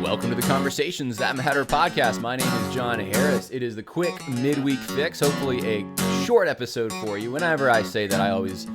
Welcome to the Conversations That Matter podcast. My name is John Harris. It is the quick midweek fix, hopefully a short episode for you. Whenever I say that, I always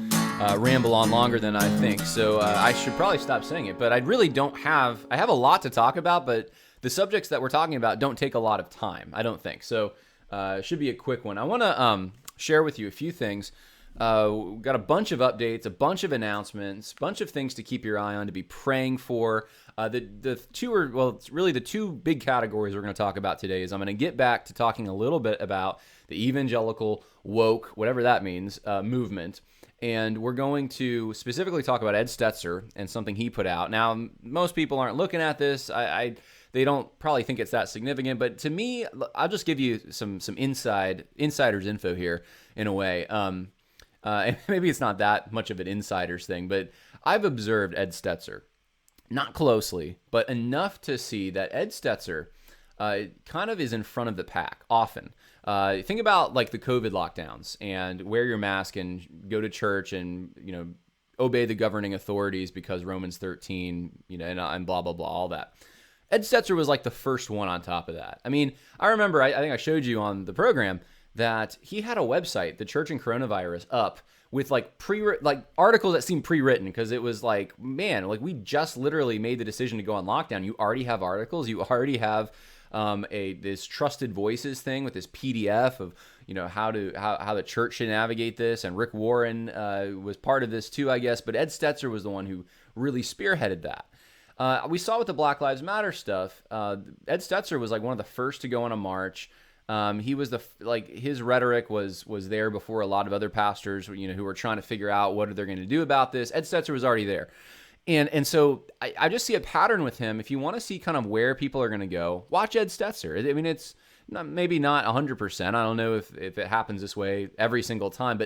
ramble on longer than I think, so I should probably stop saying it. But I really don't have, I have a lot to talk about, but the subjects that we're talking about don't take a lot of time, I don't think. So it should be a quick one. I want to share with you a few things. We've got a bunch of updates, a bunch of announcements, a bunch of things to keep your eye on, to be praying for. It's really the two big categories we're going to talk about today. Is I'm going to get back to talking a little bit about the evangelical woke, whatever that means, movement. And we're going to specifically talk about Ed Stetzer and something he put out. Now, most people aren't looking at this. They don't probably think it's that significant, but to me, I'll just give you some insider's info here in a way. And maybe it's not that much of an insider's thing, but I've observed Ed Stetzer, not closely, but enough to see that Ed Stetzer kind of is in front of the pack often. Think about like the COVID lockdowns and wear your mask and go to church and, obey the governing authorities because Romans 13, and blah, blah, blah, all that. Ed Stetzer was like the first one on top of that. I mean, I remember, I think I showed you on the program that he had a website, the Church and Coronavirus, up with like articles that seemed pre-written, because it was like, man, like we just literally made the decision to go on lockdown. You already have articles. You already have this trusted voices thing with this PDF of how the church should navigate this, and Rick Warren was part of this too, I guess. But Ed Stetzer was the one who really spearheaded that. We saw with the Black Lives Matter stuff. Ed Stetzer was like one of the first to go on a march. He was his rhetoric was there before a lot of other pastors, who were trying to figure out what they're going to do about this. Ed Stetzer was already there. And so I just see a pattern with him. If you want to see kind of where people are going to go, watch Ed Stetzer. I mean, it's maybe not 100%. I don't know if it happens this way every single time,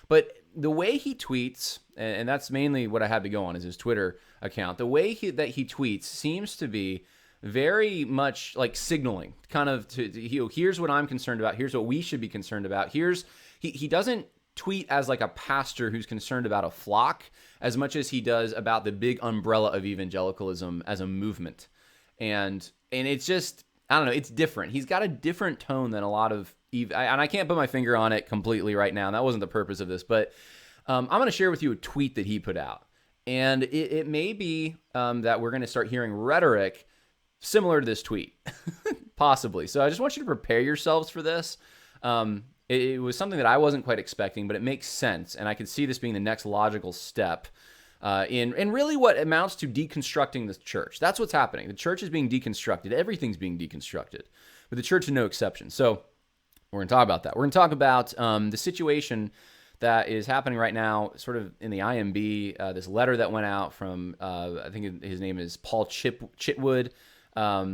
but the way he tweets, and that's mainly what I had to go on, is his Twitter account. The way that he tweets seems to be very much like signaling, kind of to here's what I'm concerned about. Here's what we should be concerned about. He doesn't tweet as like a pastor who's concerned about a flock as much as he does about the big umbrella of evangelicalism as a movement. And it's just, I don't know, it's different. He's got a different tone than a lot of, and I can't put my finger on it completely right now. And that wasn't the purpose of this, but I'm going to share with you a tweet that he put out. And it may be that we're going to start hearing rhetoric similar to this tweet, possibly. So I just want you to prepare yourselves for this. It was something that I wasn't quite expecting, but it makes sense. And I could see this being the next logical step in really what amounts to deconstructing the church. That's what's happening. The church is being deconstructed. Everything's being deconstructed, but the church is no exception. So we're going to talk about that. We're going to talk about the situation that is happening right now, sort of in the IMB, this letter that went out from, I think his name is Paul Chitwood.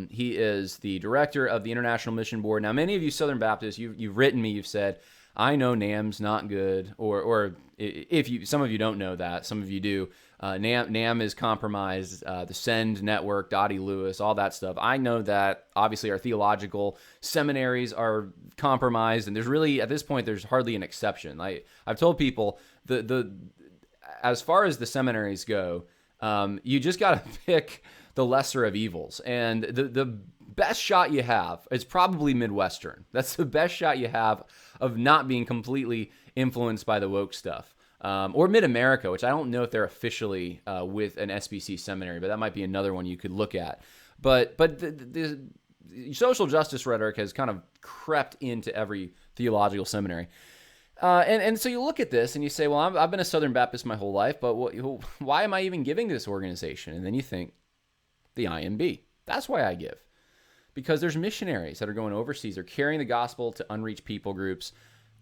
He is the director of the International Mission Board. Now, many of you Southern Baptists, you've written me, you've said, I know NAM's not good, or if some of you don't know that, some of you do. NAM is compromised, the Send Network, Dottie Lewis, all that stuff. I know that obviously our theological seminaries are compromised, and there's really, at this point, there's hardly an exception. I've told people, as far as the seminaries go, you just got to pick the lesser of evils. And the best shot you have is probably Midwestern. That's the best shot you have of not being completely influenced by the woke stuff. Or Mid-America, which I don't know if they're officially with an SBC seminary, but that might be another one you could look at. But the social justice rhetoric has kind of crept into every theological seminary. And so you look at this and you say, well, I've been a Southern Baptist my whole life, but why am I even giving to this organization? And then you think, the IMB. That's why I give. Because there's missionaries that are going overseas. They're carrying the gospel to unreached people groups.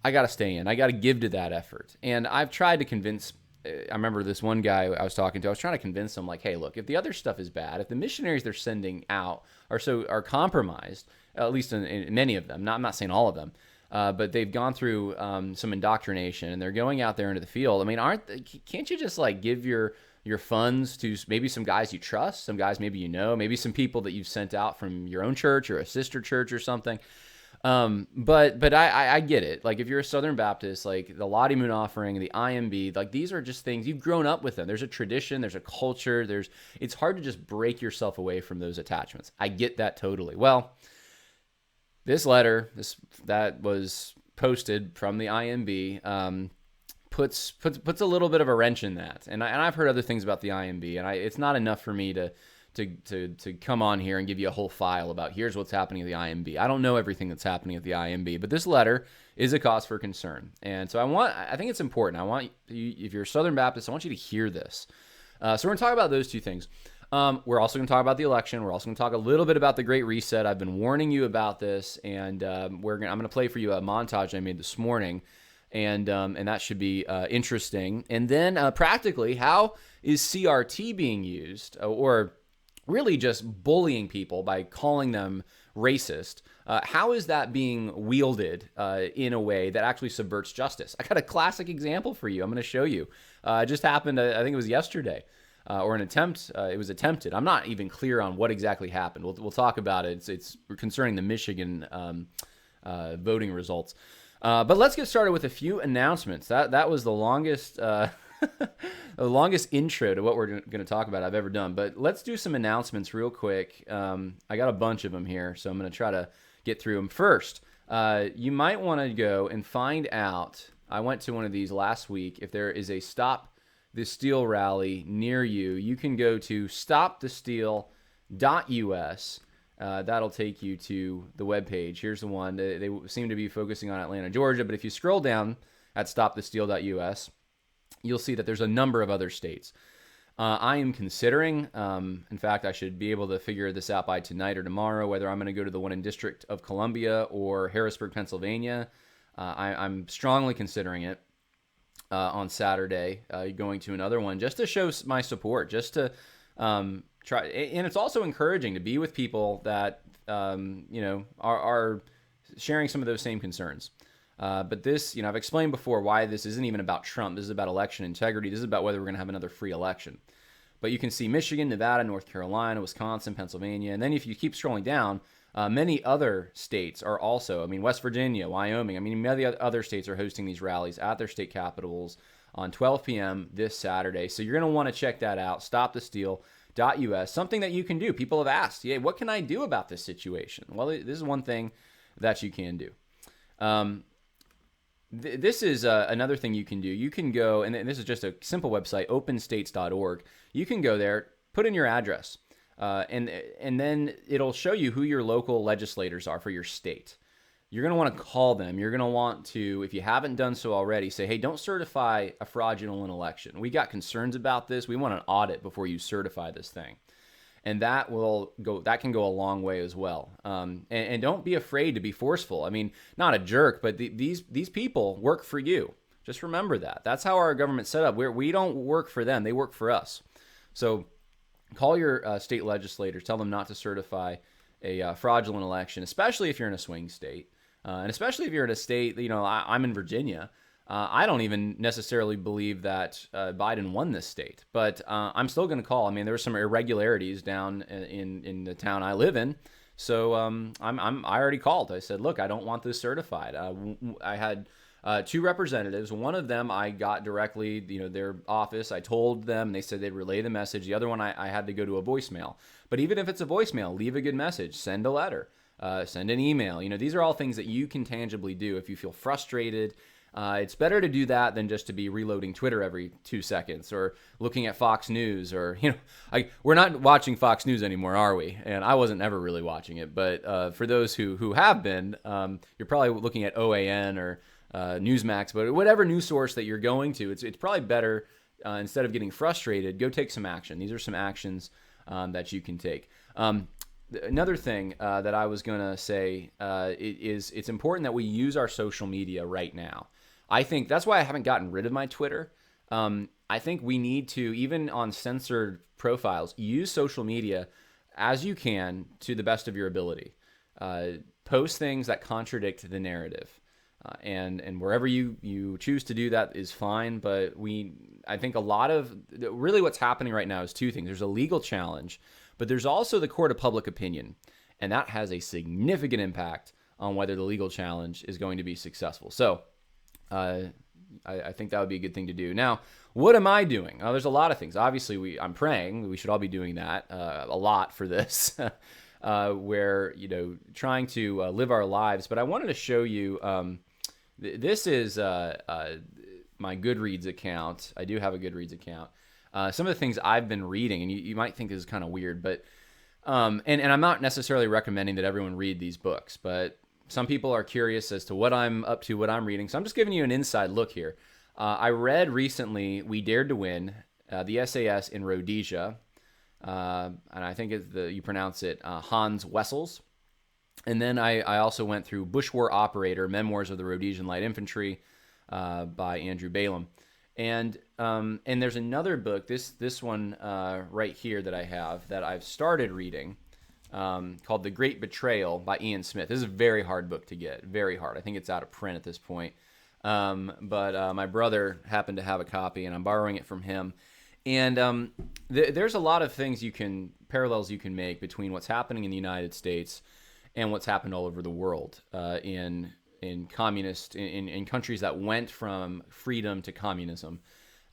I got to stay in. I got to give to that effort. And I've tried to convince, I remember this one guy I was talking to, I was trying to convince him, like, hey, look, if the other stuff is bad, if the missionaries they're sending out are compromised, at least in many of them, I'm not saying all of them, but they've gone through some indoctrination and they're going out there into the field. I mean, can't you just like give your funds to maybe some guys you trust, some guys maybe maybe some people that you've sent out from your own church or a sister church or something? But I get it. Like if you're a Southern Baptist, like the Lottie Moon offering, the IMB, like these are just things you've grown up with them. There's a tradition, there's a culture, it's hard to just break yourself away from those attachments. I get that totally. Well, this letter, that was posted from the IMB, puts a little bit of a wrench in that. And I've heard other things about the IMB, and it's not enough for me to come on here and give you a whole file about here's what's happening at the IMB. I don't know everything that's happening at the IMB, but this letter is a cause for concern. And so I think it's important. I want you, if you're a Southern Baptist, I want you to hear this. So we're going to talk about those two things. We're also going to talk about the election. We're also going to talk a little bit about the Great Reset. I've been warning you about this, and I'm going to play for you a montage I made this morning, and that should be interesting. And then practically, how is CRT being used, or really just bullying people by calling them racist? How is that being wielded in a way that actually subverts justice? I got a classic example for you. I'm going to show you. It just happened, I think it was yesterday, or an attempt. It was attempted. I'm not even clear on what exactly happened. We'll talk about it. It's concerning the Michigan voting results. But let's get started with a few announcements. That was the longest the longest intro to what we're going to talk about I've ever done. But let's do some announcements real quick. I got a bunch of them here, so I'm going to try to get through them. First, you might want to go and find out. I went to one of these last week. If there is a Stop the Steal rally near you, you can go to stopthesteal.us. That'll take you to the webpage. Here's the one. They seem to be focusing on Atlanta, Georgia, but if you scroll down at stopthesteal.us, you'll see that there's a number of other states. I am considering, in fact, I should be able to figure this out by tonight or tomorrow, whether I'm going to go to the one in District of Columbia or Harrisburg, Pennsylvania. I'm strongly considering it on Saturday, going to another one just to show my support, just to try. And it's also encouraging to be with people that, are sharing some of those same concerns. But this, I've explained before why this isn't even about Trump. This is about election integrity. This is about whether we're going to have another free election. But you can see Michigan, Nevada, North Carolina, Wisconsin, Pennsylvania. And then if you keep scrolling down, many other states are also, West Virginia, Wyoming. Many other states are hosting these rallies at their state capitals on 12 p.m. this Saturday. So you're going to want to check that out, stopthesteal.us, something that you can do. People have asked, what can I do about this situation? Well, this is one thing that you can do. This is another thing you can do. You can go, and this is just a simple website, openstates.org. You can go there, put in your address, and then it'll show you who your local legislators are for your state. You're going to want to call them. You're going to want to, if you haven't done so already, say, hey, don't certify a fraudulent election. We got concerns about this. We want an audit before you certify this thing. And that can go a long way as well. And don't be afraid to be forceful. Not a jerk, but these people work for you. Just remember that. That's how our government's set up. We don't work for them. They work for us. So call your state legislators. Tell them not to certify a fraudulent election, especially if you're in a swing state. And especially if you're in a state, I'm in Virginia. I don't even necessarily believe that Biden won this state, but I'm still going to call. There were some irregularities down in the town I live in, so I already called. I said, look, I don't want this certified. I had two representatives. One of them I got directly, their office. I told them. They said they'd relay the message. The other one I had to go to a voicemail. But even if it's a voicemail, leave a good message. Send a letter. Send an email. These are all things that you can tangibly do if you feel frustrated. It's better to do that than just to be reloading Twitter every 2 seconds or looking at Fox News or, we're not watching Fox News anymore, are we? And I wasn't ever really watching it. But for those who have been, you're probably looking at OAN or Newsmax, but whatever news source that you're going to, it's probably better instead of getting frustrated, go take some action. These are some actions that you can take. Another thing that I was going to say is it's important that we use our social media right now. I think that's why I haven't gotten rid of my Twitter. I think we need to, even on censored profiles, use social media as you can to the best of your ability. Post things that contradict the narrative. And wherever you choose to do that is fine. But I think really what's happening right now is two things. There's a legal challenge, but there's also the court of public opinion. And that has a significant impact on whether the legal challenge is going to be successful. So I think that would be a good thing to do. Now, what am I doing? There's a lot of things. Obviously, I'm praying. We should all be doing that a lot for this, where, trying to live our lives. But I wanted to show you, this is my Goodreads account. I do have a Goodreads account. Some of the things I've been reading, and you might think this is kind of weird, but and I'm not necessarily recommending that everyone read these books, but some people are curious as to what I'm up to, what I'm reading. So I'm just giving you an inside look here. I read recently We Dared to Win, the SAS in Rhodesia, and I think you pronounce it Hans Wessels. And then I also went through Bush War Operator, Memoirs of the Rhodesian Light Infantry by Andrew Balaam. And there's another book, this one right here that I have that I've started reading, called The Great Betrayal by Ian Smith. This is a very hard book to get, very hard. I think it's out of print at this point. But my brother happened to have a copy, and I'm borrowing it from him. And there's a lot of parallels you can make between what's happening in the United States and what's happened all over the world in communist, in countries that went from freedom to communism.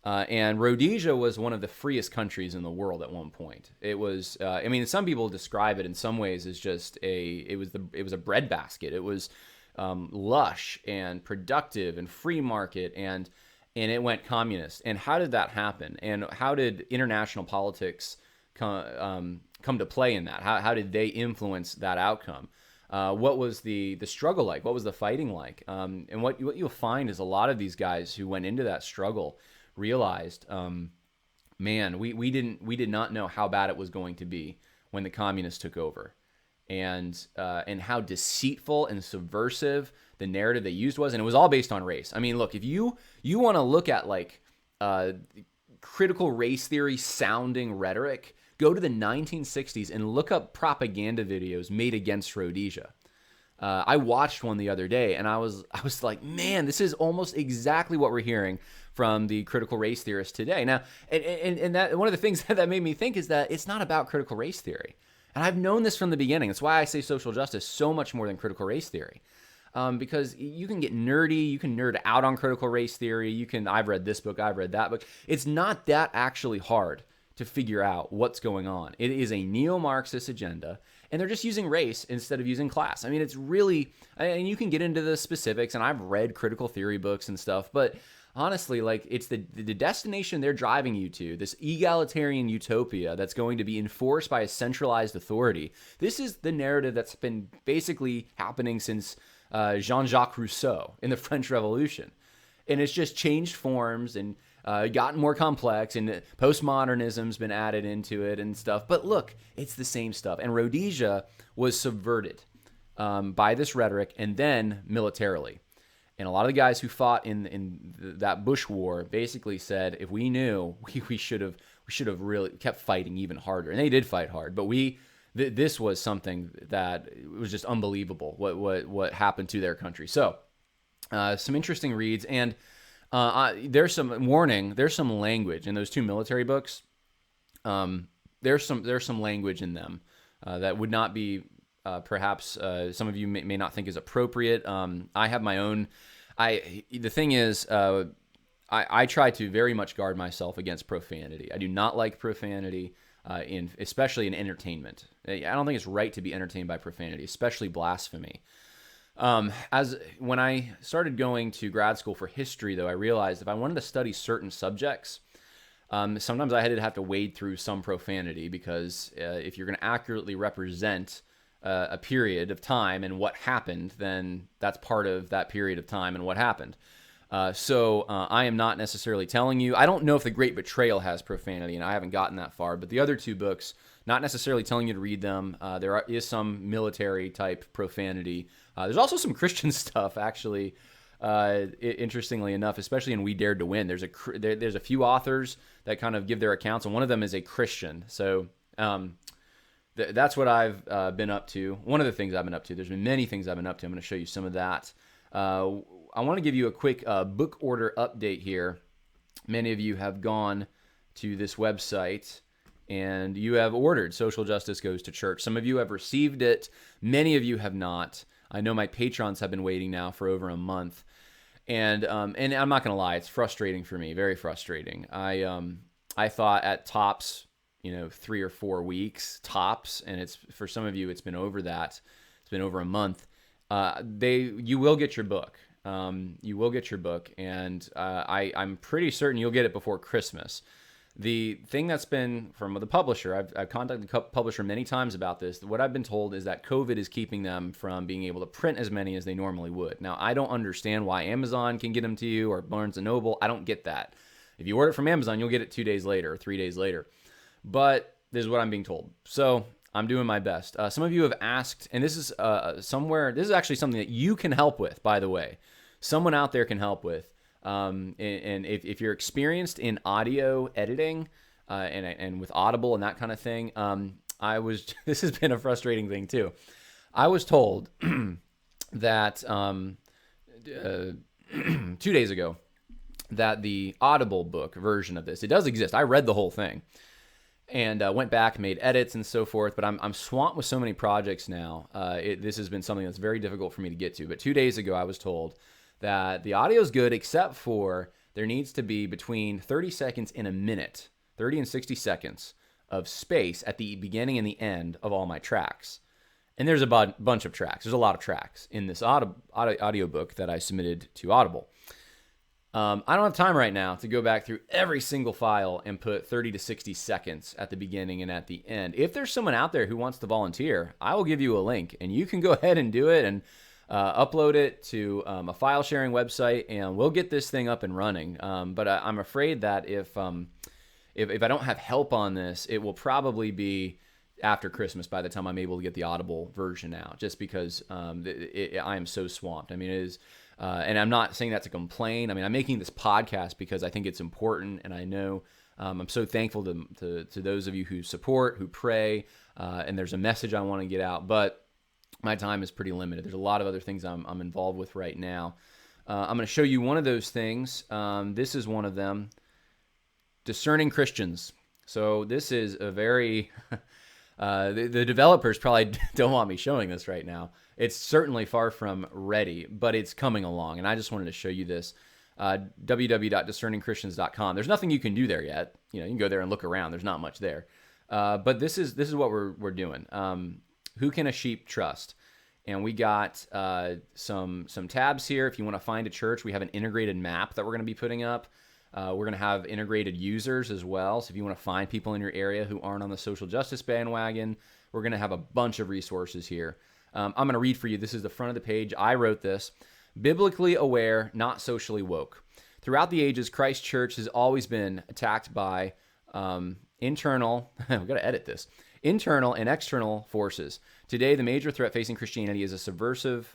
And Rhodesia was one of the freest countries in the world at one point. It was, some people describe it in some ways as just it was a breadbasket. It was lush and productive and free market, and it went communist. And how did that happen? And how did international politics come to play in that? How did they influence that outcome? What was the struggle like? What was the fighting like? And what you'll find is a lot of these guys who went into that struggle realized, we did not know how bad it was going to be when the communists took over, and how deceitful and subversive the narrative they used was, and it was all based on race. I mean, look, if you want to look at critical race theory sounding rhetoric, go to the 1960s and look up propaganda videos made against Rhodesia. I watched one the other day, and I was like, man, this is almost exactly what we're hearing from the critical race theorists today. Now, and that one of the things that made me think is that it's not about critical race theory. And I've known this from the beginning. That's why I say social justice so much more than critical race theory. Because you can get nerdy, you can nerd out on critical race theory. I've read this book, I've read that book. It's not that actually hard to figure out what's going on. It is a neo-Marxist agenda, and they're just using race instead of using class. I mean, it's really, and you can get into the specifics, and I've read critical theory books and stuff, but honestly, it's the destination they're driving you to, this egalitarian utopia that's going to be enforced by a centralized authority. This is the narrative that's been basically happening since Jean-Jacques Rousseau in the French Revolution. And it's just changed forms and gotten more complex, and postmodernism's been added into it and stuff. But look, it's the same stuff. And Rhodesia was subverted by this rhetoric, and then militarily. And a lot of the guys who fought in that Bush War basically said, if we knew, we should have really kept fighting even harder. And they did fight hard, but this was something that was just unbelievable what happened to their country. So some interesting reads, and there's some warning. There's some language in those two military books. There's some language in them that would not be perhaps some of you may not think is appropriate. I have my own. The thing is, I try to very much guard myself against profanity. I do not like profanity, especially in entertainment. I don't think it's right to be entertained by profanity, especially blasphemy. When I started going to grad school for history, though, I realized if I wanted to study certain subjects, sometimes I had to wade through some profanity, because if you're going to accurately represent a period of time and what happened, then that's part of that period of time and what happened. So I am not necessarily telling you. I don't know if The Great Betrayal has profanity, and I haven't gotten that far. But the other two books, not necessarily telling you to read them. There is some military type profanity. There's also some Christian stuff, actually. Interestingly enough, especially in We Dared to Win, there's a few authors that kind of give their accounts, and one of them is a Christian. So that's what I've been up to. One of the things I've been up to. There's been many things I've been up to. I'm going to show you some of that. I want to give you a quick book order update here. Many of you have gone to this website and you have ordered Social Justice Goes to Church. Some of you have received it. Many of you have not. I know my patrons have been waiting now for over a month. And I'm not going to lie, it's frustrating for me, very frustrating. I thought at tops, 3 or 4 weeks tops, and it's for some of you, it's been over that. It's been over a month. You will get your book. You will get your book, and I'm pretty certain you'll get it before Christmas. The thing that's been from the publisher, I've contacted the publisher many times about this. What I've been told is that COVID is keeping them from being able to print as many as they normally would. Now, I don't understand why Amazon can get them to you or Barnes & Noble. I don't get that. If you order it from Amazon, you'll get it 2 days later or 3 days later. But this is what I'm being told. So I'm doing my best. Some of you have asked, and this is this is actually something that you can help with, by the way. Someone out there can help with. And if you're experienced in audio editing and with Audible and that kind of thing, this has been a frustrating thing too. I was told that 2 days ago that the Audible book version of this, it does exist. I read the whole thing and went back, made edits and so forth, but I'm swamped with so many projects now. This has been something that's very difficult for me to get to. But 2 days ago, I was told that the audio is good, except for there needs to be between 30 seconds and a minute, 30 and 60 seconds of space at the beginning and the end of all my tracks. And there's a bunch of tracks. There's a lot of tracks in this audio book that I submitted to Audible. I don't have time right now to go back through every single file and put 30 to 60 seconds at the beginning and at the end. If there's someone out there who wants to volunteer, I will give you a link, and you can go ahead and do it and upload it to a file sharing website, and we'll get this thing up and running. But I'm afraid that if I don't have help on this, it will probably be after Christmas by the time I'm able to get the Audible version out, just because I am so swamped. I mean, it is, and I'm not saying that to complain. I mean, I'm making this podcast because I think it's important, and I know I'm so thankful to those of you who support, who pray, and there's a message I want to get out, but my time is pretty limited. There's a lot of other things I'm involved with right now. I'm going to show you one of those things. This is one of them. Discerning Christians. So this is a very... the developers probably don't want me showing this right now. It's certainly far from ready, but it's coming along. And I just wanted to show you this. www.discerningchristians.com. There's nothing you can do there yet. You can go there and look around. There's not much there. But this is what we're doing. Who can a sheep trust? And we got some tabs here. If you want to find a church, we have an integrated map that we're going to be putting up. We're going to have integrated users as well. So if you want to find people in your area who aren't on the social justice bandwagon, we're going to have a bunch of resources here. I'm going to read for you. This is the front of the page. I wrote this. Biblically aware, not socially woke. Throughout the ages, Christ Church has always been attacked by internal, we've got to edit this, internal and external forces. Today, the major threat facing Christianity is a subversive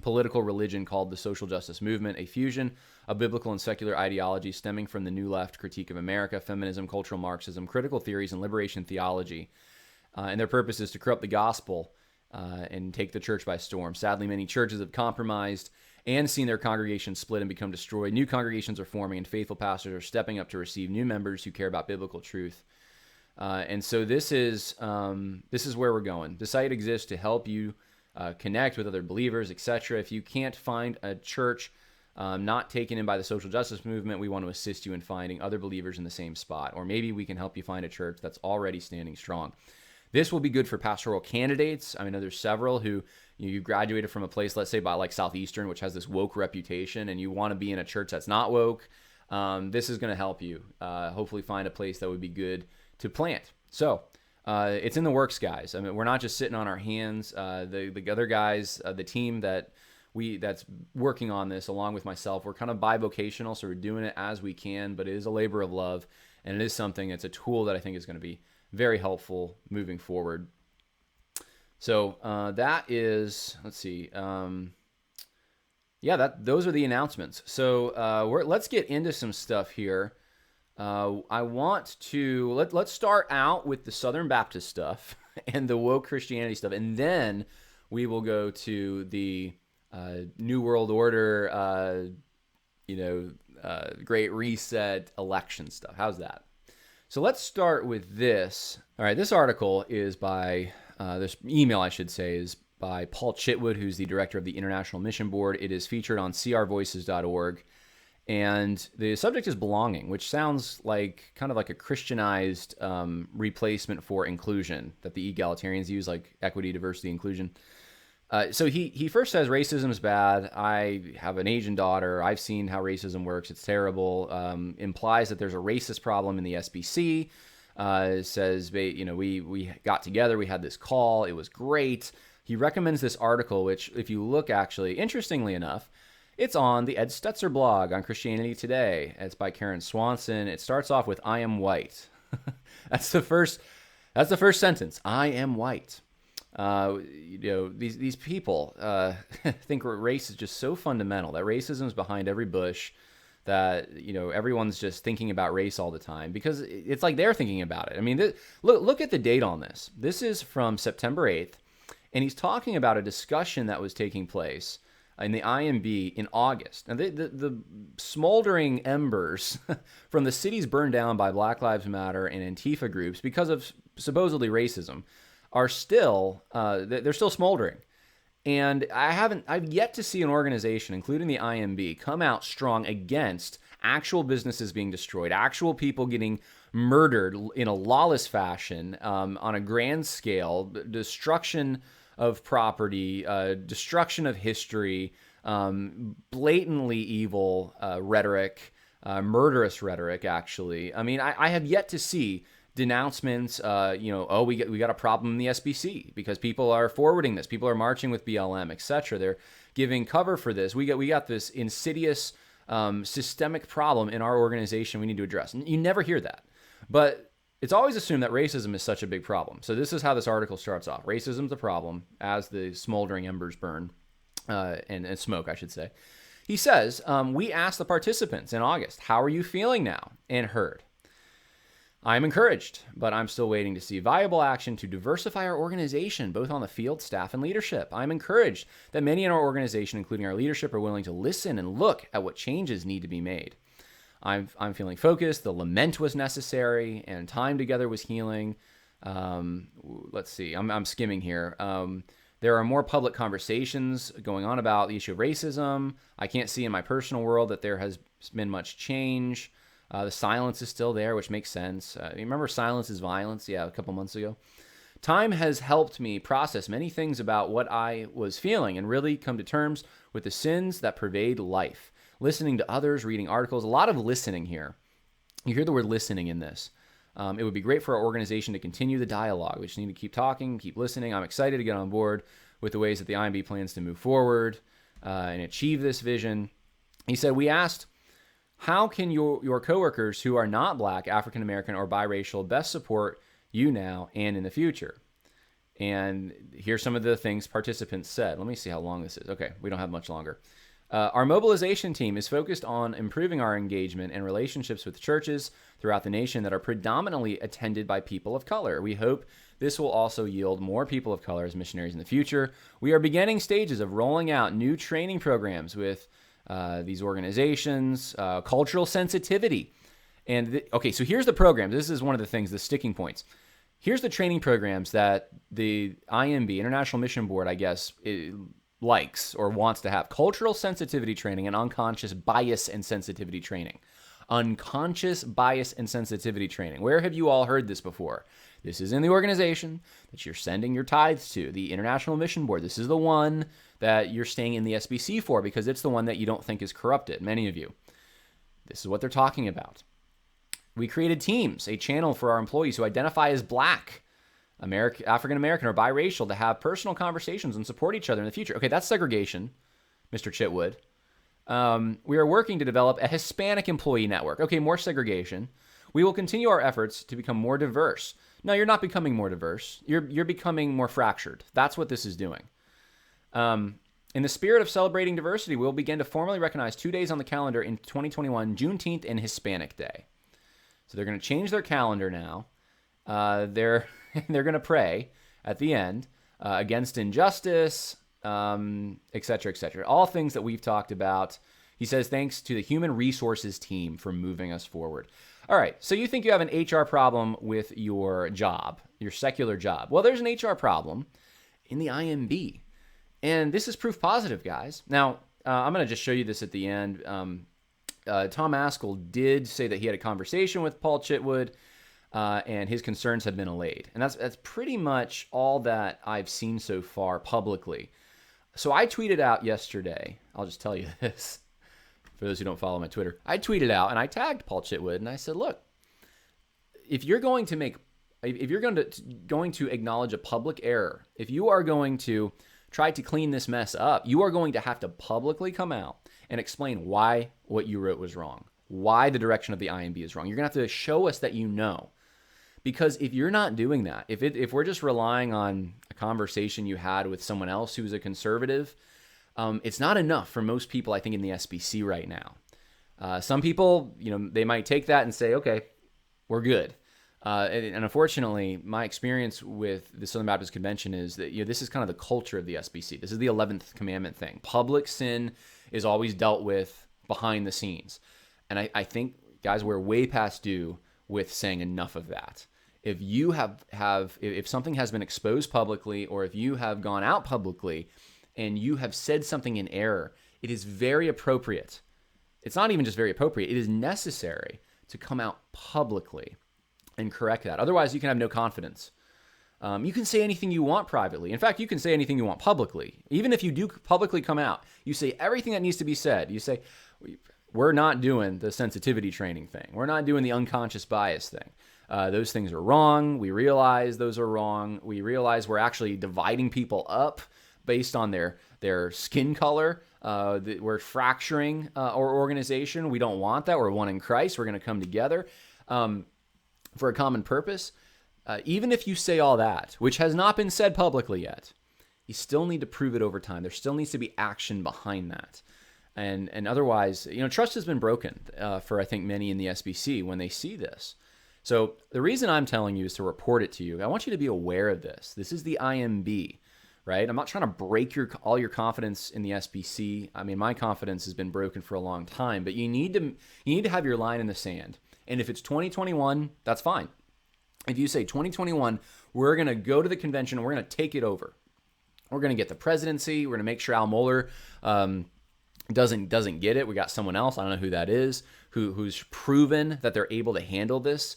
political religion called the social justice movement, a fusion of biblical and secular ideologies stemming from the New Left critique of America, feminism, cultural Marxism, critical theories, and liberation theology. And their purpose is to corrupt the gospel and take the church by storm. Sadly, many churches have compromised and seen their congregations split and become destroyed. New congregations are forming, and faithful pastors are stepping up to receive new members who care about biblical truth. And so this is where we're going. The site exists to help you connect with other believers, etc. If you can't find a church not taken in by the social justice movement, we want to assist you in finding other believers in the same spot. Or maybe we can help you find a church that's already standing strong. This will be good for pastoral candidates. I know there's several who you graduated from a place, let's say by like Southeastern, which has this woke reputation, and you want to be in a church that's not woke. This is going to help you hopefully find a place that would be good to plant. So it's in the works, guys. I mean, we're not just sitting on our hands. The other guys, the team that's working on this along with myself, we're kind of bivocational, so we're doing it as we can, but it is a labor of love, and it is something, it's a tool that I think is going to be very helpful moving forward. So that is, let's see. Those are the announcements. So let's get into some stuff here. I want to let's start out with the Southern Baptist stuff and the woke Christianity stuff, and then we will go to the New World Order, Great Reset election stuff. How's that? So let's start with this. All right, this article is by this email, I should say, is by Paul Chitwood, who's the director of the International Mission Board. It is featured on crvoices.org. And the subject is belonging, which sounds like kind of like a Christianized replacement for inclusion that the egalitarians use, like equity, diversity, inclusion. So he first says racism is bad. I have an Asian daughter. I've seen how racism works. It's terrible. Implies that there's a racist problem in the SBC. Says, we got together. We had this call. It was great. He recommends this article, which if you look, actually, interestingly enough, it's on the Ed Stetzer blog on Christianity Today. It's by Karen Swanson. It starts off with, "I am white." That's the first sentence. I am white. These people think race is just so fundamental, that racism is behind every bush, that everyone's just thinking about race all the time because it's like they're thinking about it. I mean, look at the date on this. This is from September 8th, and he's talking about a discussion that was taking place in the IMB in August. And the smoldering embers from the cities burned down by Black Lives Matter and Antifa groups because of supposedly racism are still, they're still smoldering. And I've yet to see an organization, including the IMB, come out strong against actual businesses being destroyed, actual people getting murdered in a lawless fashion on a grand scale, destruction of property, destruction of history, blatantly evil rhetoric, murderous rhetoric, actually. I mean, I have yet to see denouncements, we got a problem in the SBC because people are forwarding this. People are marching with BLM, etc. They're giving cover for this. We got this insidious systemic problem in our organization we need to address. And you never hear that. But it's always assumed that racism is such a big problem. So this is how this article starts off. Racism's a problem as the smoldering embers burn and smoke, I should say. He says, we asked the participants in August, how are you feeling now? And heard, I'm encouraged, but I'm still waiting to see viable action to diversify our organization, both on the field, staff, and leadership. I'm encouraged that many in our organization, including our leadership, are willing to listen and look at what changes need to be made. I'm feeling focused. The lament was necessary, and time together was healing. Let's see. I'm skimming here. There are more public conversations going on about the issue of racism. I can't see in my personal world that there has been much change. The silence is still there, which makes sense. You remember silence is violence? Yeah, a couple months ago. Time has helped me process many things about what I was feeling and really come to terms with the sins that pervade life. Listening to others, reading articles, a lot of listening here. You hear the word listening in this. It would be great for our organization to continue the dialogue. We just need to keep talking, keep listening. I'm excited to get on board with the ways that the IMB plans to move forward and achieve this vision. He said, we asked, how can your coworkers who are not Black, African American, or biracial best support you now and in the future? And here's some of the things participants said. Let me see how long this is. Okay, we don't have much longer. Our mobilization team is focused on improving our engagement and relationships with churches throughout the nation that are predominantly attended by people of color. We hope this will also yield more people of color as missionaries in the future. We are beginning stages of rolling out new training programs with these organizations, cultural sensitivity. And okay, so here's the program. This is one of the things, the sticking points. Here's the training programs that the IMB, International Mission Board, I guess, likes or wants to have. Cultural sensitivity training and unconscious bias and sensitivity training. Unconscious bias and sensitivity training. Where have you all heard this before? This is in the organization that you're sending your tithes to, the International Mission Board. This is the one that you're staying in the SBC for because it's the one that you don't think is corrupted, many of you. This is what they're talking about. We created teams, a channel for our employees who identify as Black, African American, or biracial to have personal conversations and support each other in the future. Okay, that's segregation, Mr. Chitwood. We are working to develop a Hispanic employee network. Okay, more segregation. We will continue our efforts to become more diverse. No, you're not becoming more diverse. You're becoming more fractured. That's what this is doing. In the spirit of celebrating diversity, we'll begin to formally recognize 2 days on the calendar in 2021, Juneteenth and Hispanic Day. So they're going to change their calendar now. They're going to pray at the end against injustice, et cetera, et cetera. All things that we've talked about. He says, thanks to the human resources team for moving us forward. All right, so you think you have an HR problem with your job, your secular job. Well, there's an HR problem in the IMB. And this is proof positive, guys. Now, I'm going to just show you this at the end. Tom Askell did say that he had a conversation with Paul Chitwood, and his concerns have been allayed. And that's pretty much all that I've seen so far publicly. So I tweeted out yesterday, I'll just tell you this, for those who don't follow my Twitter. I tweeted out and I tagged Paul Chitwood and I said, look, if you're going to acknowledge a public error, if you are going to try to clean this mess up, you are going to have to publicly come out and explain why what you wrote was wrong, why the direction of the IMB is wrong. You're going to have to show us that you know. Because if you're not doing that, if we're just relying on a conversation you had with someone else who's a conservative, it's not enough for most people, I think, in the SBC right now. Some people, they might take that and say, okay, we're good. And unfortunately, my experience with the Southern Baptist Convention is that this is kind of the culture of the SBC. This is the 11th commandment thing. Public sin is always dealt with behind the scenes. And I think, guys, we're way past due with saying enough of that. If you if something has been exposed publicly, or if you have gone out publicly and you have said something in error, it is very appropriate. It's not even just very appropriate. It is necessary to come out publicly and correct that. Otherwise, you can have no confidence. You can say anything you want privately. In fact, you can say anything you want publicly. Even if you do publicly come out, you say everything that needs to be said. You say, we're not doing the sensitivity training thing. We're not doing the unconscious bias thing. Those things are wrong. We realize those are wrong. We realize we're actually dividing people up based on their skin color. We're fracturing our organization. We don't want that. We're one in Christ. We're going to come together for a common purpose. Even if you say all that, which has not been said publicly yet, you still need to prove it over time. There still needs to be action behind that. And otherwise, trust has been broken for, I think, many in the SBC when they see this. So the reason I'm telling you is to report it to you. I want you to be aware of this. This is the IMB, right? I'm not trying to break all your confidence in the SBC. I mean, my confidence has been broken for a long time, but you need to have your line in the sand. And if it's 2021, that's fine. If you say 2021, we're going to go to the convention and we're going to take it over. We're going to get the presidency. We're going to make sure Al Mohler doesn't get it. We got someone else, I don't know who that is, who's proven that they're able to handle this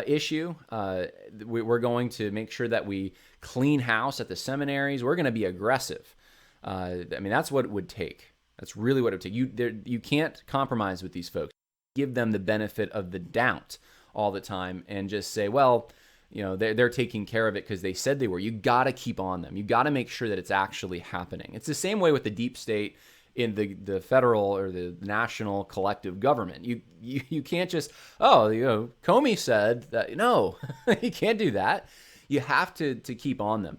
issue. We're going to make sure that we clean house at the seminaries. We're going to be aggressive. That's what it would take. That's really what it would take. You can't compromise with these folks. Give them the benefit of the doubt all the time and just say, well, they're taking care of it because they said they were. You got to keep on them. You got to make sure that it's actually happening. It's the same way with the deep state in the federal or the national collective government. You can't just, Comey said that. No, you can't do that. You have to keep on them.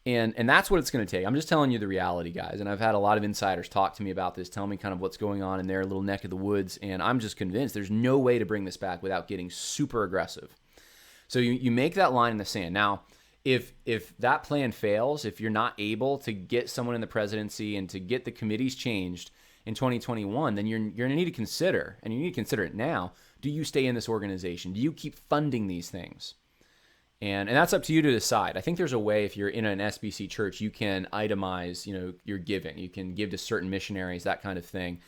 And that's what it's going to take. I'm just telling you the reality, guys. And I've had a lot of insiders talk to me about this, tell me kind of what's going on in their little neck of the woods. And I'm just convinced there's no way to bring this back without getting super aggressive. So you make that line in the sand. Now, if that plan fails, if you're not able to get someone in the presidency and to get the committees changed in 2021, then you're going to need to consider, and you need to consider it now, do you stay in this organization? Do you keep funding these things? And that's up to you to decide. I think there's a way, if you're in an SBC church, you can itemize, your giving. You can give to certain missionaries, that kind of thing.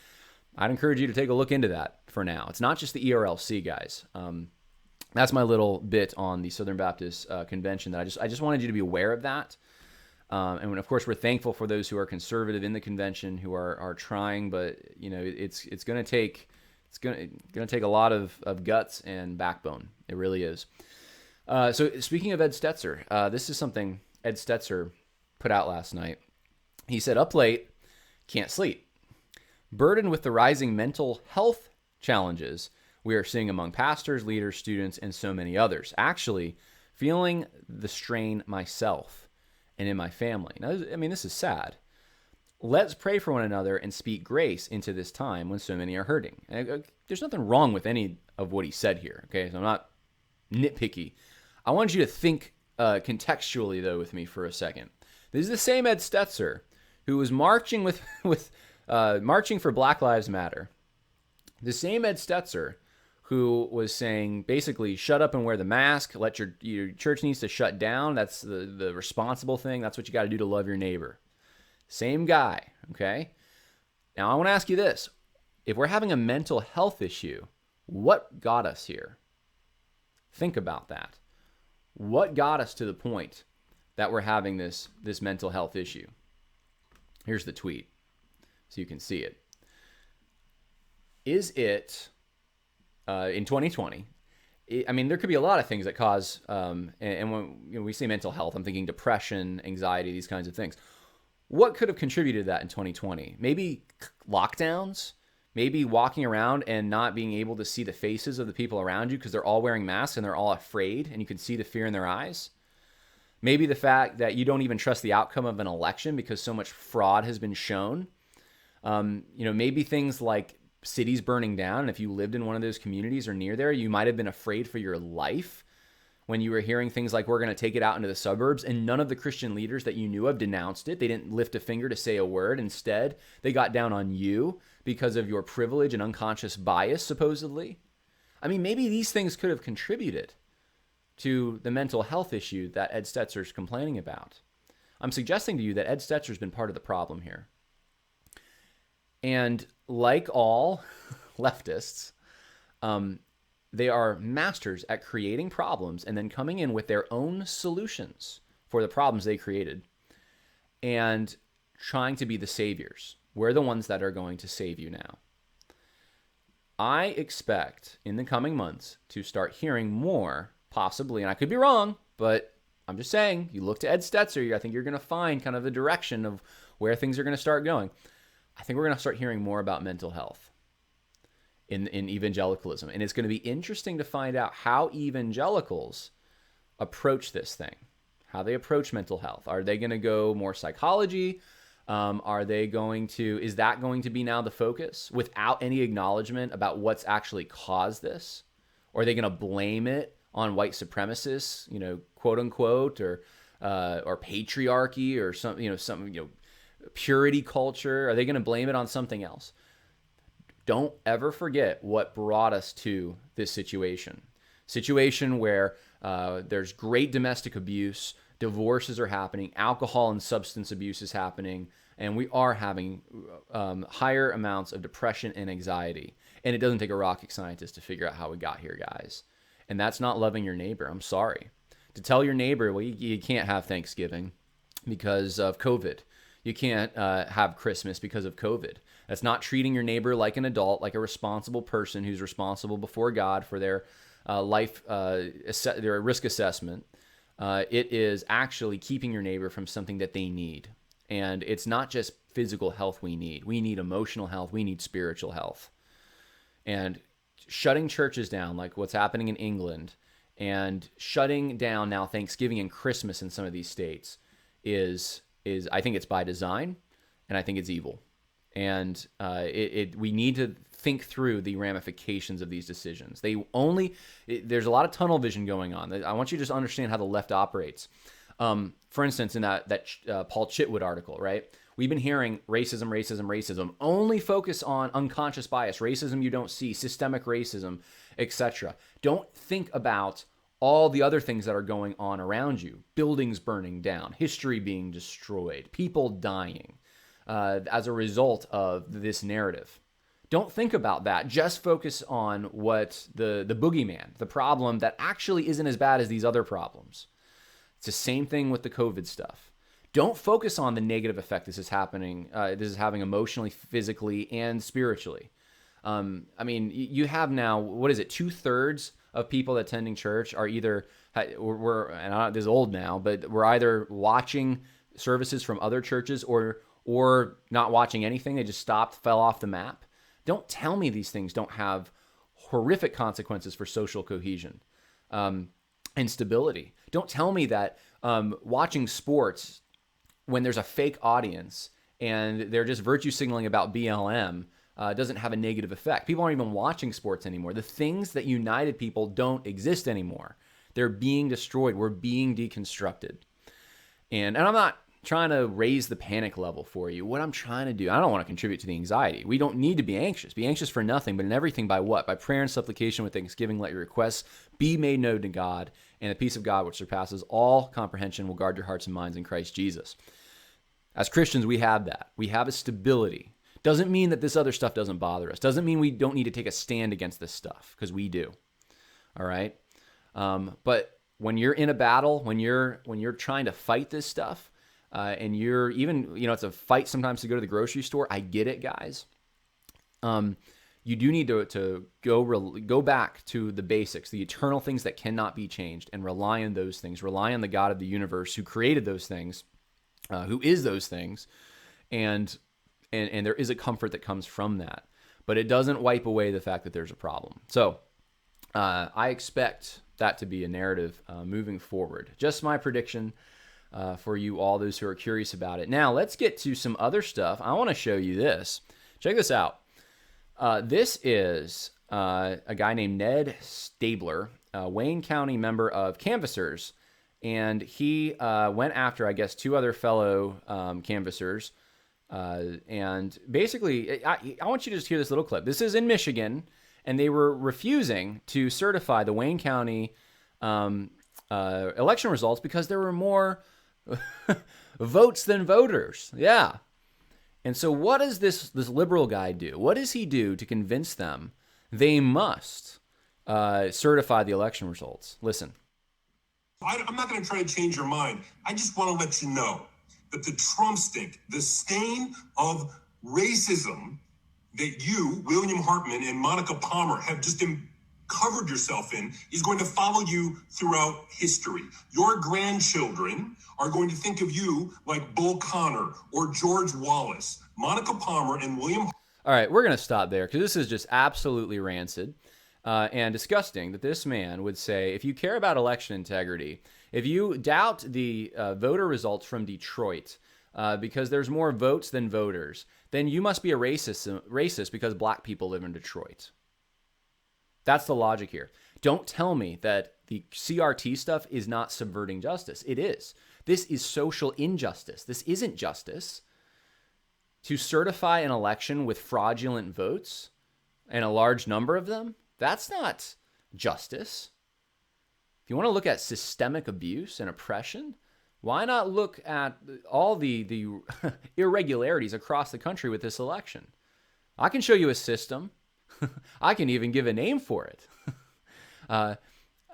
I'd encourage you to take a look into that for now. It's not just the ERLC, guys. That's my little bit on the Southern Baptist Convention. That I just wanted you to be aware of that. And of course, we're thankful for those who are conservative in the convention, who are trying. But it's going to take a lot of guts and backbone. It really is. So speaking of Ed Stetzer, this is something Ed Stetzer put out last night. He said, "Up late, can't sleep. Burdened with the rising mental health challenges we are seeing among pastors, leaders, students, and so many others. Actually, feeling the strain myself and in my family." Now, this is sad. "Let's pray for one another and speak grace into this time when so many are hurting." And there's nothing wrong with any of what he said here, okay? So I'm not nitpicky. I want you to think contextually, though, with me for a second. This is the same Ed Stetzer who was marching marching for Black Lives Matter. The same Ed Stetzer who was saying, basically, shut up and wear the mask. Let your church needs to shut down. That's the responsible thing. That's what you got to do to love your neighbor. Same guy, okay? Now, I want to ask you this. If we're having a mental health issue, what got us here? Think about that. What got us to the point that we're having this mental health issue? Here's the tweet so you can see it. Is it, in 2020, I mean, there could be a lot of things that cause, and when we say mental health, I'm thinking depression, anxiety, these kinds of things. What could have contributed to that in 2020? Maybe lockdowns, maybe walking around and not being able to see the faces of the people around you because they're all wearing masks and they're all afraid and you can see the fear in their eyes. Maybe the fact that you don't even trust the outcome of an election because so much fraud has been shown. Maybe things like cities burning down. And if you lived in one of those communities or near there, you might have been afraid for your life when you were hearing things like, we're going to take it out into the suburbs, and none of the Christian leaders that you knew of denounced it. They didn't lift a finger to say a word. Instead, they got down on you because of your privilege and unconscious bias, supposedly. I mean, maybe these things could have contributed to the mental health issue that Ed Stetzer's complaining about. I'm suggesting to you that Ed Stetzer's been part of the problem here. And like all leftists, they are masters at creating problems and then coming in with their own solutions for the problems they created and trying to be the saviors. We're the ones that are going to save you now. I expect in the coming months to start hearing more, possibly, and I could be wrong, but I'm just saying, you look to Ed Stetzer, I think you're going to find kind of the direction of where things are going to start going. I think we're going to start hearing more about mental health in evangelicalism. And it's going to be interesting to find out how evangelicals approach this thing, how they approach mental health. Are they going to go more psychology? Is that going to be now the focus without any acknowledgement about what's actually caused this? Or are they going to blame it on white supremacists, quote unquote, or patriarchy or some purity culture? Are they going to blame it on something else? Don't ever forget what brought us to this situation where there's great domestic abuse, divorces are happening, alcohol and substance abuse is happening, and we are having higher amounts of depression and anxiety. And it doesn't take a rocket scientist to figure out how we got here, guys. And that's not loving your neighbor. I'm sorry. To tell your neighbor, well, you can't have Thanksgiving because of COVID. You can't have Christmas because of COVID. That's not treating your neighbor like an adult, like a responsible person who's responsible before God for their their risk assessment. It is actually keeping your neighbor from something that they need. And it's not just physical health we need. We need emotional health. We need spiritual health. And shutting churches down, like what's happening in England, and shutting down now Thanksgiving and Christmas in some of these states is I think it's by design, and I think it's evil. And we need to think through the ramifications of these decisions. There's a lot of tunnel vision going on. I want you to just understand how the left operates. For instance, in that Paul Chitwood article, right? We've been hearing racism. Only focus on unconscious bias, racism you don't see, systemic racism, etc. Don't think about all the other things that are going on around you. Buildings burning down, history being destroyed, people dying as a result of this narrative. Don't think about that. Just focus on what the boogeyman, the problem that actually isn't as bad as these other problems. It's the same thing with the COVID stuff. Don't focus on the negative effect this is having emotionally, physically, and spiritually. You have now, 2/3 of people attending church are either, this is old now, but we're either watching services from other churches or not watching anything. They just fell off the map. Don't tell me these things don't have horrific consequences for social cohesion and stability. Don't tell me that watching sports when there's a fake audience and they're just virtue signaling about BLM doesn't have a negative effect. People aren't even watching sports anymore. The things that united people don't exist anymore. They're being destroyed. We're being deconstructed. And I'm not trying to raise the panic level for you. What I'm trying to do, I don't want to contribute to the anxiety. We don't need to be anxious. Be anxious for nothing, but in everything by what? By prayer and supplication with thanksgiving, let your requests be made known to God, and the peace of God, which surpasses all comprehension, will guard your hearts and minds in Christ Jesus. As Christians, we have that. We have a stability. Doesn't mean that this other stuff doesn't bother us. Doesn't mean we don't need to take a stand against this stuff, because we do. All right? But when you're in a battle, when you're trying to fight this stuff, and you're even, it's a fight sometimes to go to the grocery store. I get it, guys. You do need to go back to the basics, the eternal things that cannot be changed, and rely on those things. Rely on the God of the universe who created those things, who is those things, and there is a comfort that comes from that. But it doesn't wipe away the fact that there's a problem. So I expect that to be a narrative moving forward. Just my prediction for you all, those who are curious about it. Now, let's get to some other stuff. I want to show you this. Check this out. This is a guy named Ned Stabler, a Wayne County member of Canvassers, and he went after, I guess, two other fellow canvassers. And basically, I want you to just hear this little clip. This is in Michigan, and they were refusing to certify the Wayne County election results because there were more votes than voters. Yeah. And so what does this liberal guy do? What does he do to convince them they must certify the election results? Listen. I'm not going to try to change your mind. I just want to let you know that the Trump stink, the stain of racism that you, William Hartman, and Monica Palmer have just covered yourself in is going to follow you throughout history. Your grandchildren are going to think of you like Bull Connor or George Wallace. Monica Palmer and William... All right, we're going to stop there because this is just absolutely rancid and disgusting that this man would say, if you care about election integrity, if you doubt the voter results from Detroit because there's more votes than voters, then you must be a racist because black people live in Detroit. That's the logic here. Don't tell me that the CRT stuff is not subverting justice. It is. This is social injustice. This isn't justice. To certify an election with fraudulent votes and a large number of them, that's not justice. If you want to look at systemic abuse and oppression, why not look at all the irregularities across the country with this election? I can show you a system. I can even give a name for it.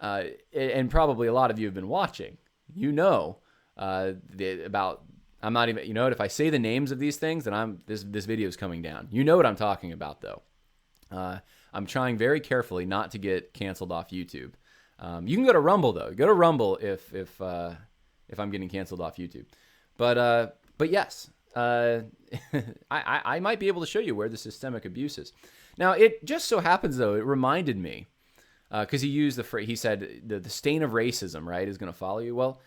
And probably a lot of you have been watching. You know about, I'm not even, you know what, if I say the names of these things, then this video is coming down. You know what I'm talking about, though. I'm trying very carefully not to get canceled off YouTube. You can go to Rumble, though. Go to Rumble if I'm getting canceled off YouTube. But yes, I might be able to show you where the systemic abuse is. Now, it just so happens, though, it reminded me, because he used the phrase, he said the stain of racism, right, is going to follow you. Well,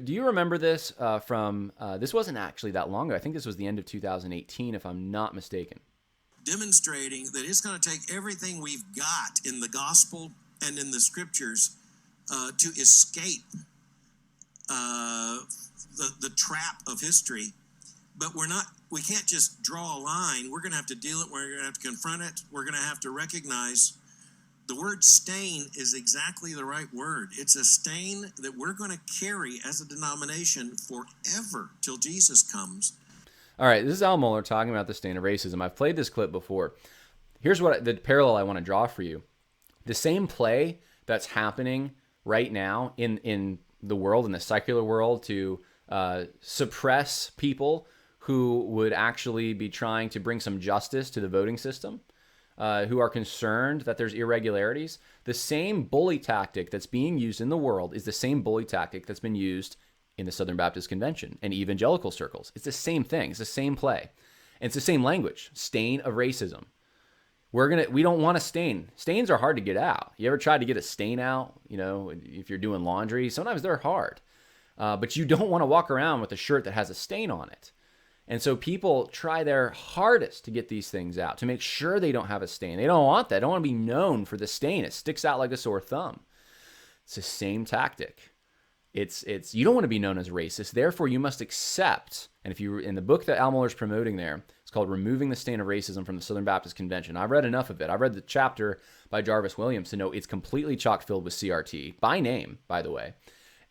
do you remember this from, this wasn't actually that long ago. I think this was the end of 2018, if I'm not mistaken. Demonstrating that it's going to take everything we've got in the gospel and in the scriptures to escape the trap of history. But we can't just draw a line. We're going to have to deal it. We're going to have to confront it. We're going to have to recognize the word stain is exactly the right word. It's a stain that we're going to carry as a denomination forever till Jesus comes. All right, this is Al Mohler talking about the stain of racism. I've played this clip before. Here's the parallel I want to draw for you. The same play that's happening right now in the world, in the secular world, to suppress people who would actually be trying to bring some justice to the voting system, who are concerned that there's irregularities. The same bully tactic that's being used in the world is the same bully tactic that's been used in the Southern Baptist Convention and evangelical circles. It's the same thing. It's the same play. And it's the same language. Stain of racism. We don't want a stain. Stains are hard to get out. You ever tried to get a stain out? You know, if you're doing laundry, sometimes they're hard. But you don't want to walk around with a shirt that has a stain on it. And so people try their hardest to get these things out, to make sure they don't have a stain. They don't want that. They don't want to be known for the stain. It sticks out like a sore thumb. It's the same tactic. It's you don't want to be known as racist. Therefore, you must accept. And if you, in the book that Al Mohler's promoting there, it's called Removing the Stain of Racism from the Southern Baptist Convention. I've read enough of it. I've read the chapter by Jarvis Williams to know it's completely chock filled with CRT, by name, by the way.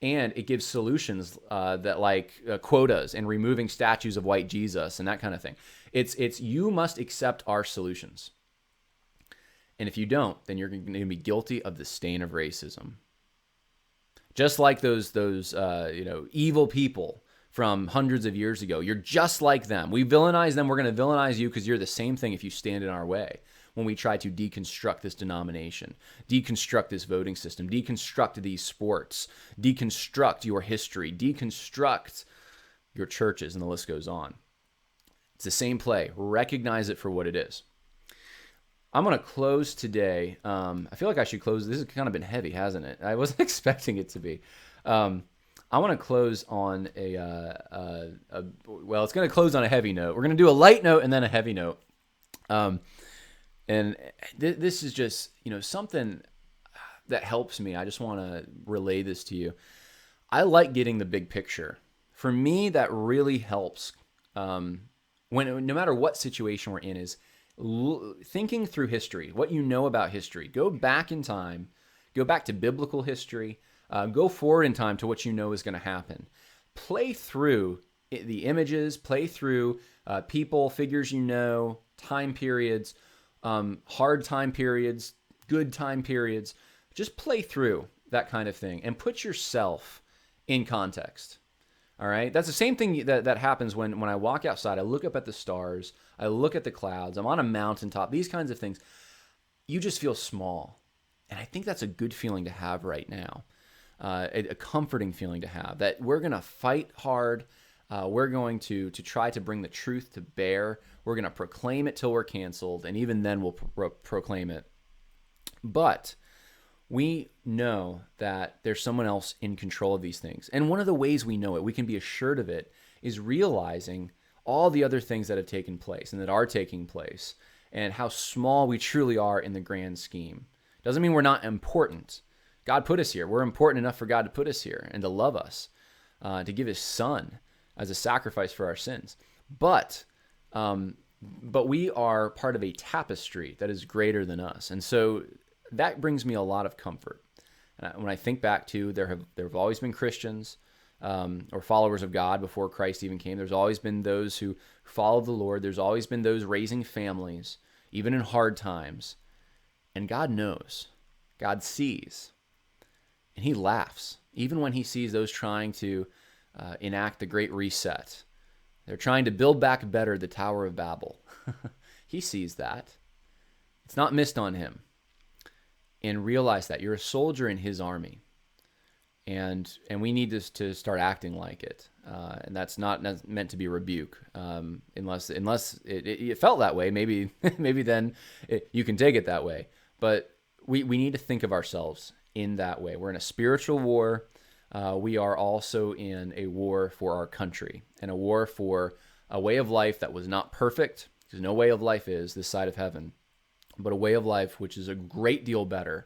And it gives solutions that like quotas and removing statues of white Jesus and that kind of thing. It's you must accept our solutions. And if you don't, then you're going to be guilty of the stain of racism. Just like those evil people from hundreds of years ago. You're just like them. We villainize them. We're going to villainize you because you're the same thing if you stand in our way when we try to deconstruct this denomination, deconstruct this voting system, deconstruct these sports, deconstruct your history, deconstruct your churches, and the list goes on. It's the same play. Recognize it for what it is. I'm going to close today. I feel like I should close. This has kind of been heavy, hasn't it? I wasn't expecting it to be. I want to close on well, it's going to close on a heavy note. We're going to do a light note and then a heavy note. And this is just, something that helps me. I just want to relay this to you. I like getting the big picture. For me, that really helps. No matter what situation we're in, is thinking through history, what you know about history. Go back in time, go back to biblical history, go forward in time to what you know is going to happen. Play through the images, play through people, figures time periods, hard time periods, good time periods. Just play through that kind of thing and put yourself in context. All right? That's the same thing that happens when I walk outside. I look up at the stars. I look at the clouds. I'm on a mountaintop. These kinds of things. You just feel small. And I think that's a good feeling to have right now. A comforting feeling to have. That we're going to fight hard. We're going to try to bring the truth to bear. We're going to proclaim it till we're canceled. And even then we'll proclaim it. But we know that there's someone else in control of these things. And one of the ways we know it, we can be assured of it, is realizing all the other things that have taken place and that are taking place and how small we truly are in the grand scheme. Doesn't mean we're not important. God put us here. We're important enough for God to put us here and to love us, to give his son as a sacrifice for our sins. But we are part of a tapestry that is greater than us. And so that brings me a lot of comfort. When I think back to, there have always been Christians or followers of God before Christ even came. There's always been those who followed the Lord. There's always been those raising families, even in hard times. And God knows. God sees. And he laughs, even when he sees those trying to enact the Great Reset. They're trying to build back better the Tower of Babel. He sees that. It's not missed on him. And realize that you're a soldier in his army, and we need to start acting like it. And that's not meant to be a rebuke, unless it felt that way. Maybe then you can take it that way. But we need to think of ourselves in that way. We're in a spiritual war. We are also in a war for our country, and a war for a way of life that was not perfect, because no way of life is this side of heaven, but a way of life which is a great deal better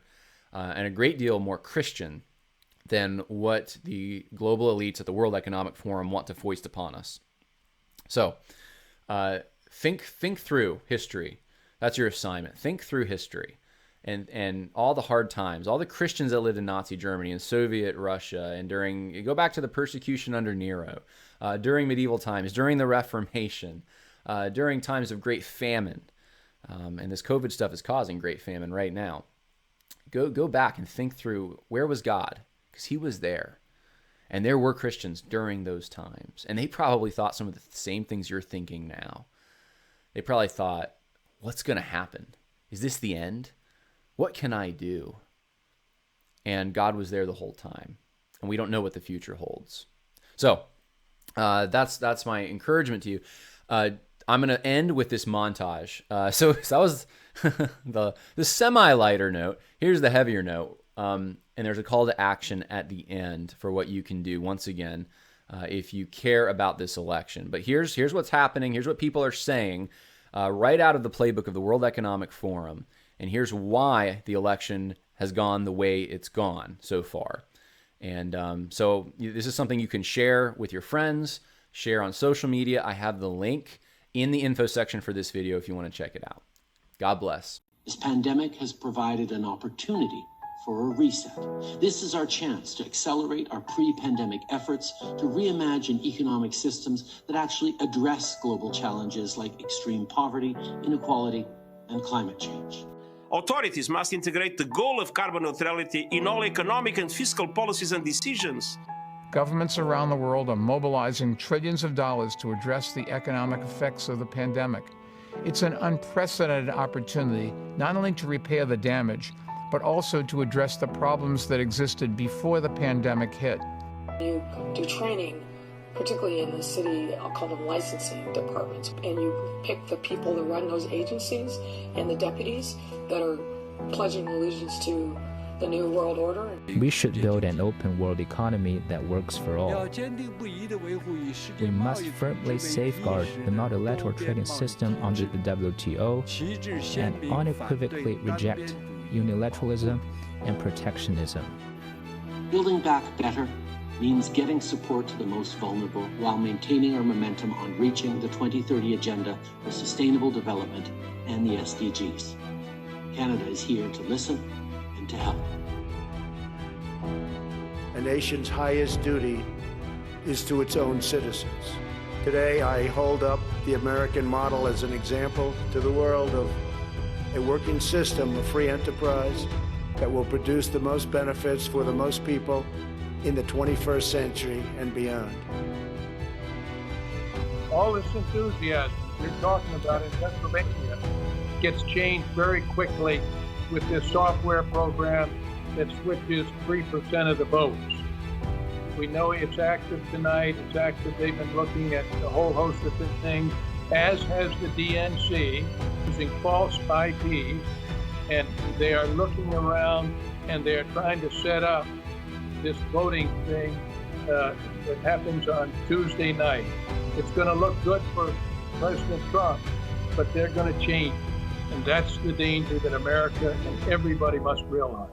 and a great deal more Christian than what the global elites at the World Economic Forum want to foist upon us. So think through history. That's your assignment. Think through history and all the hard times, all the Christians that lived in Nazi Germany and Soviet Russia, and go back to the persecution under Nero, during medieval times, during the Reformation, during times of great famine. And this COVID stuff is causing great famine right now. Go back and think through, where was God? Because he was there. And there were Christians during those times. And they probably thought some of the same things you're thinking now. They probably thought, what's going to happen? Is this the end? What can I do? And God was there the whole time. And we don't know what the future holds. So that's my encouragement to you. I'm going to end with this montage. So that was the semi-lighter note. Here's the heavier note. And there's a call to action at the end for what you can do, once again, if you care about this election. But here's what's happening. Here's what people are saying right out of the playbook of the World Economic Forum. And here's why the election has gone the way it's gone so far. And so this is something you can share with your friends, share on social media. I have the link in the info section for this video if you want to check it out. God bless. This pandemic has provided an opportunity for a reset. This is our chance to accelerate our pre-pandemic efforts to reimagine economic systems that actually address global challenges like extreme poverty, inequality, and climate change. Authorities must integrate the goal of carbon neutrality in all economic and fiscal policies and decisions. Governments around the world are mobilizing trillions of dollars to address the economic effects of the pandemic. It's an unprecedented opportunity not only to repair the damage, but also to address the problems that existed before the pandemic hit. You do training, particularly in the city, I'll call them licensing departments, and you pick the people that run those agencies and the deputies that are pledging allegiance to the New World Order. We should build an open world economy that works for all. We must firmly safeguard the multilateral trading system under the WTO and unequivocally reject unilateralism and protectionism. Building back better means getting support to the most vulnerable while maintaining our momentum on reaching the 2030 Agenda for Sustainable Development and the SDGs. Canada is here to listen and to help. A nation's highest duty is to its own citizens. Today, I hold up the American model as an example to the world of a working system of free enterprise that will produce the most benefits for the most people in the 21st century and beyond. All this enthusiasm you're talking about in Pennsylvania gets changed very quickly with this software program that switches 3% of the votes. We know it's active tonight. It's active. They've been looking at a whole host of different things, as has the DNC, using false IPs, and they are looking around and they're trying to set up this voting thing that happens on Tuesday night. It's going to look good for President Trump, but they're going to change. And that's the danger that America and everybody must realize.